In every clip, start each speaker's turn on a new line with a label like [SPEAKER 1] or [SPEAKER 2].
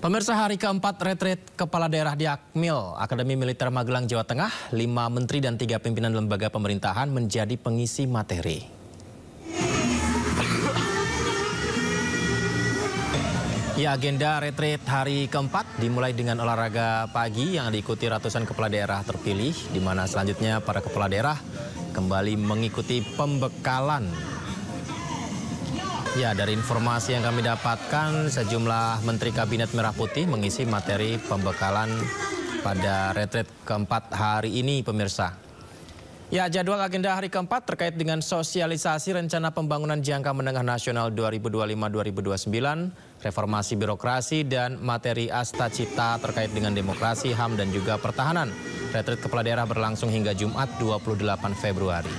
[SPEAKER 1] Pemirsa, hari keempat retreat kepala daerah di Akmil, Akademi Militer Magelang, Jawa Tengah, 5 menteri dan 3 pimpinan lembaga pemerintahan menjadi pengisi materi. Ya, agenda retreat hari keempat dimulai dengan olahraga pagi yang diikuti ratusan kepala daerah terpilih, di mana selanjutnya para kepala daerah kembali mengikuti pembekalan. Ya, dari informasi yang kami dapatkan, sejumlah Menteri Kabinet Merah Putih mengisi materi pembekalan pada retreat keempat hari ini, pemirsa. Ya, jadwal agenda hari keempat terkait dengan sosialisasi rencana pembangunan jangka menengah nasional 2025-2029, reformasi birokrasi, dan materi asta cita terkait dengan demokrasi, HAM, dan juga pertahanan. Retreat kepala daerah berlangsung hingga Jumat 28 Februari.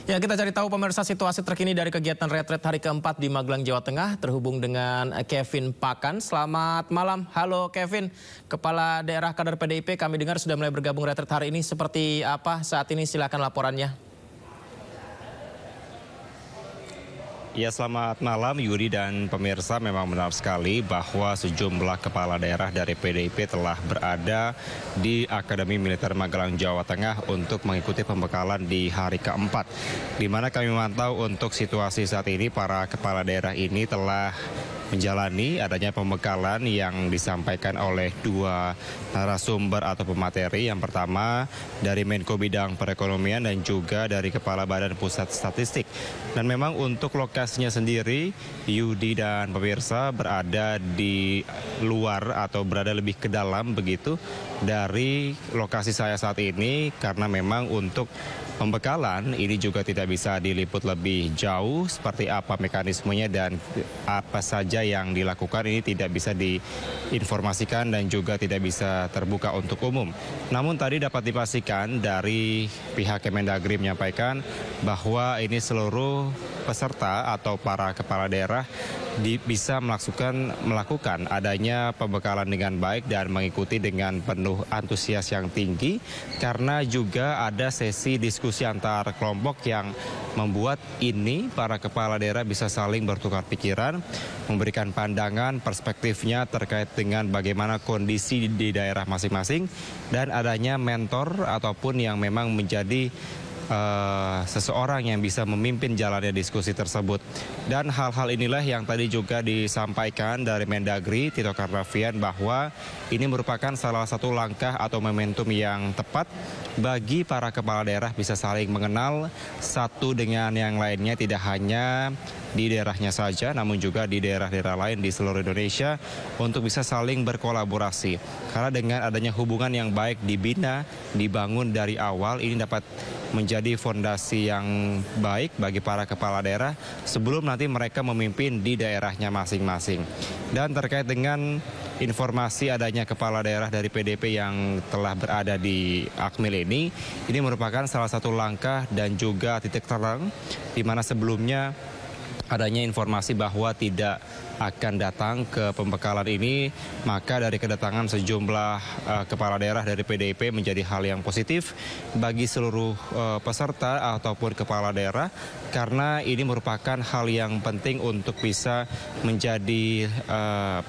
[SPEAKER 1] Ya, kita cari tahu pemirsa situasi terkini dari kegiatan retreat hari keempat di Magelang, Jawa Tengah. Terhubung dengan Kevin Pakan. Selamat malam. Halo Kevin, Kepala Daerah Kader PDIP, kami dengar sudah mulai bergabung retreat hari ini. Seperti apa saat ini? Silakan laporannya.
[SPEAKER 2] Ya, selamat malam Yudi dan pemirsa. Memang benar sekali bahwa sejumlah kepala daerah dari PDIP telah berada di Akademi Militer Magelang, Jawa Tengah untuk mengikuti pembekalan di hari keempat. Di mana kami memantau untuk situasi saat ini, para kepala daerah ini telah menjalani adanya pembekalan yang disampaikan oleh dua narasumber atau pemateri. Yang pertama dari Menko Bidang Perekonomian dan juga dari Kepala Badan Pusat Statistik. Dan memang untuk lokasinya sendiri, Yudi dan pemirsa, berada di luar atau berada lebih ke dalam begitu dari lokasi saya saat ini, karena memang untuk pembekalan ini juga tidak bisa diliput lebih jauh seperti apa mekanismenya dan apa saja yang dilakukan, ini tidak bisa diinformasikan dan juga tidak bisa terbuka untuk umum. Namun tadi dapat dipastikan dari pihak Kemendagri menyampaikan bahwa ini seluruh peserta atau para kepala daerah bisa melakukan adanya pembekalan dengan baik dan mengikuti dengan penuh antusias yang tinggi, karena juga ada sesi diskusi antar kelompok yang membuat ini para kepala daerah bisa saling bertukar pikiran, memberikan pandangan perspektifnya terkait dengan bagaimana kondisi di daerah masing-masing, dan adanya mentor ataupun yang memang menjadi seseorang yang bisa memimpin jalannya diskusi tersebut. Dan hal-hal inilah yang tadi juga disampaikan dari Mendagri Tito Karnavian, bahwa ini merupakan salah satu langkah atau momentum yang tepat bagi para kepala daerah bisa saling mengenal satu dengan yang lainnya, tidak hanya di daerahnya saja, namun juga di daerah-daerah lain di seluruh Indonesia, untuk bisa saling berkolaborasi. Karena dengan adanya hubungan yang baik dibina, dibangun dari awal, ini dapat menjadi fondasi yang baik bagi para kepala daerah sebelum nanti mereka memimpin di daerahnya masing-masing. Dan terkait dengan informasi adanya kepala daerah dari PDIP yang telah berada di Akmil ini merupakan salah satu langkah dan juga titik terang, di mana sebelumnya adanya informasi bahwa tidak akan datang ke pembekalan ini, maka dari kedatangan sejumlah kepala daerah dari PDIP menjadi hal yang positif bagi seluruh peserta ataupun kepala daerah, karena ini merupakan hal yang penting untuk bisa menjadi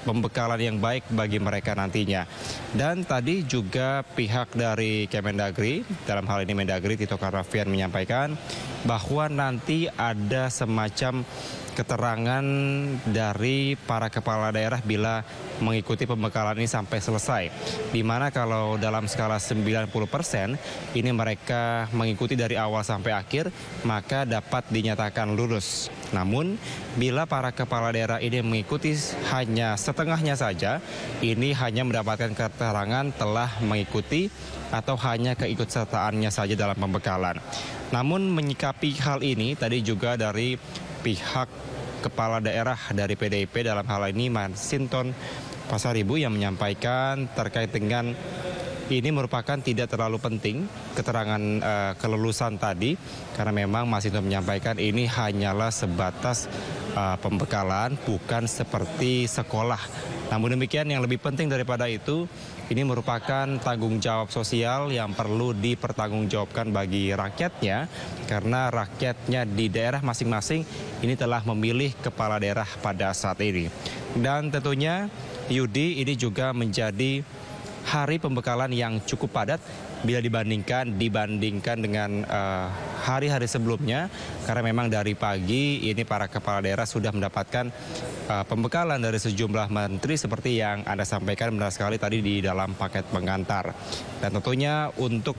[SPEAKER 2] pembekalan yang baik bagi mereka nantinya. Dan tadi juga pihak dari Kemendagri, dalam hal ini Mendagri Tito Karnavian, menyampaikan bahwa nanti ada semacam keterangan dari para kepala daerah bila mengikuti pembekalan ini sampai selesai. Di mana kalau dalam skala 90% ini mereka mengikuti dari awal sampai akhir, maka dapat dinyatakan lulus. Namun bila para kepala daerah ini mengikuti hanya setengahnya saja, ini hanya mendapatkan keterangan telah mengikuti atau hanya keikutsertaannya saja dalam pembekalan. Namun menyikapi hal ini, tadi juga dari pihak kepala daerah dari PDIP, dalam hal ini Masinton Pasaribu, yang menyampaikan terkait dengan ini merupakan tidak terlalu penting keterangan kelulusan tadi, karena memang Mas Hinton menyampaikan ini hanyalah sebatas pembekalan, bukan seperti sekolah. Namun demikian, yang lebih penting daripada itu, ini merupakan tanggung jawab sosial yang perlu dipertanggungjawabkan bagi rakyatnya, karena rakyatnya di daerah masing-masing ini telah memilih kepala daerah pada saat ini. Dan tentunya Yudi, ini juga menjadi hari pembekalan yang cukup padat bila dibandingkan dengan hari-hari sebelumnya, karena memang dari pagi ini para kepala daerah sudah mendapatkan pembekalan dari sejumlah menteri seperti yang Anda sampaikan benar sekali tadi di dalam paket pengantar. Dan tentunya untuk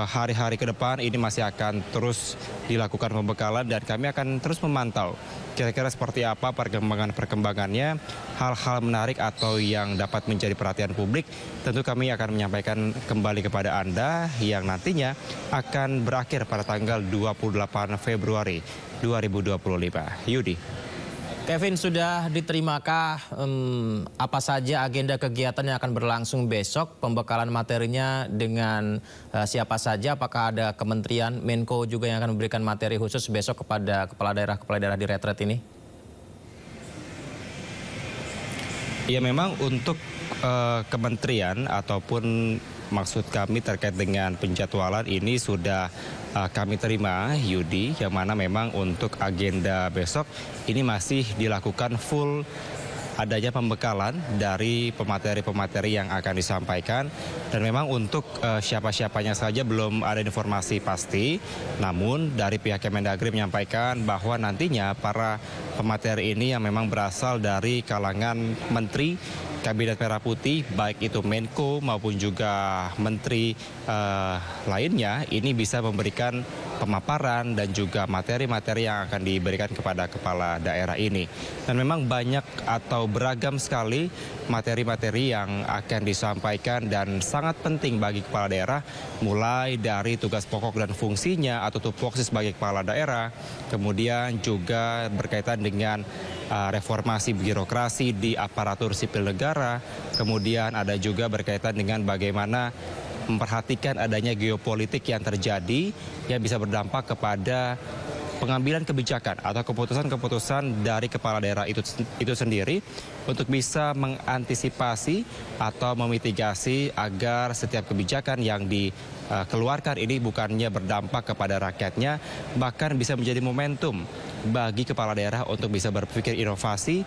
[SPEAKER 2] hari-hari ke depan ini masih akan terus dilakukan pembekalan, dan kami akan terus memantau kira-kira seperti apa perkembangannya, hal-hal menarik atau yang dapat menjadi perhatian publik. Tentu kami akan menyampaikan kembali kepada Anda yang nantinya akan berakhir pada tanggal 28 Februari 2025. Yudi.
[SPEAKER 1] Kevin, sudah diterimakah apa saja agenda kegiatan yang akan berlangsung besok? Pembekalan materinya dengan siapa saja? Apakah ada kementerian, Menko juga yang akan memberikan materi khusus besok kepada kepala daerah di retret ini?
[SPEAKER 2] Ya, memang untuk kementerian ataupun maksud kami terkait dengan penjadwalan ini sudah kami terima, Yudi, yang mana memang untuk agenda besok ini masih dilakukan full adanya pembekalan dari pemateri-pemateri yang akan disampaikan. Dan memang untuk siapa-siapanya saja belum ada informasi pasti, namun dari pihak Kemendagri menyampaikan bahwa nantinya para pemateri ini yang memang berasal dari kalangan menteri Kabinet Merah Putih, baik itu Menko maupun juga menteri lainnya, ini bisa memberikan pemaparan dan juga materi-materi yang akan diberikan kepada kepala daerah ini. Dan memang banyak atau beragam sekali materi-materi yang akan disampaikan dan sangat penting bagi kepala daerah, mulai dari tugas pokok dan fungsinya atau tupoksi sebagai kepala daerah, kemudian juga berkaitan dengan reformasi birokrasi di aparatur sipil negara, kemudian ada juga berkaitan dengan bagaimana memperhatikan adanya geopolitik yang terjadi yang bisa berdampak kepada pengambilan kebijakan atau keputusan-keputusan dari kepala daerah itu sendiri untuk bisa mengantisipasi atau memitigasi agar setiap kebijakan yang dikeluarkan ini bukannya berdampak kepada rakyatnya, bahkan bisa menjadi momentum bagi kepala daerah untuk bisa berpikir inovasi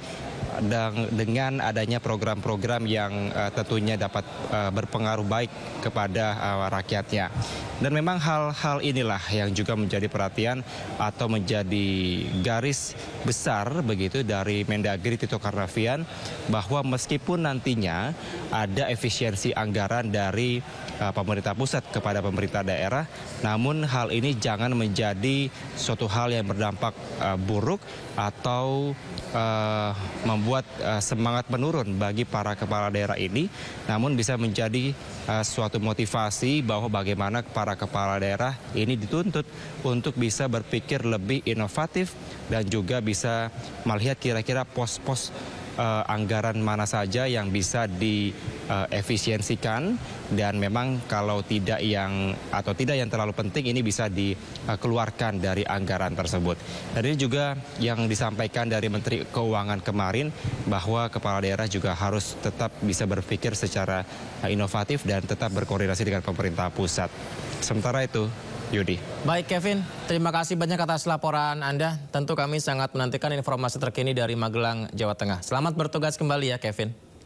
[SPEAKER 2] dan dengan adanya program-program yang tentunya dapat berpengaruh baik kepada rakyatnya. Dan memang hal-hal inilah yang juga menjadi perhatian atau menjadi garis besar begitu dari Mendagri Tito Karnavian, bahwa meskipun nantinya ada efisiensi anggaran dari pemerintah pusat kepada pemerintah daerah, namun hal ini jangan menjadi suatu hal yang berdampak buruk atau membuat semangat menurun bagi para kepala daerah ini, namun bisa menjadi suatu motivasi bahwa bagaimana para kepala daerah ini dituntut untuk bisa berpikir lebih inovatif dan juga bisa melihat kira-kira pos-pos anggaran mana saja yang bisa diefisiensikan, dan memang kalau tidak yang terlalu penting ini bisa dikeluarkan dari anggaran tersebut. Dan ini juga yang disampaikan dari Menteri Keuangan kemarin, bahwa kepala daerah juga harus tetap bisa berpikir secara inovatif dan tetap berkoordinasi dengan pemerintah pusat. Sementara itu, Yudi.
[SPEAKER 1] Baik Kevin, terima kasih banyak atas laporan Anda. Tentu kami sangat menantikan informasi terkini dari Magelang, Jawa Tengah. Selamat bertugas kembali ya Kevin.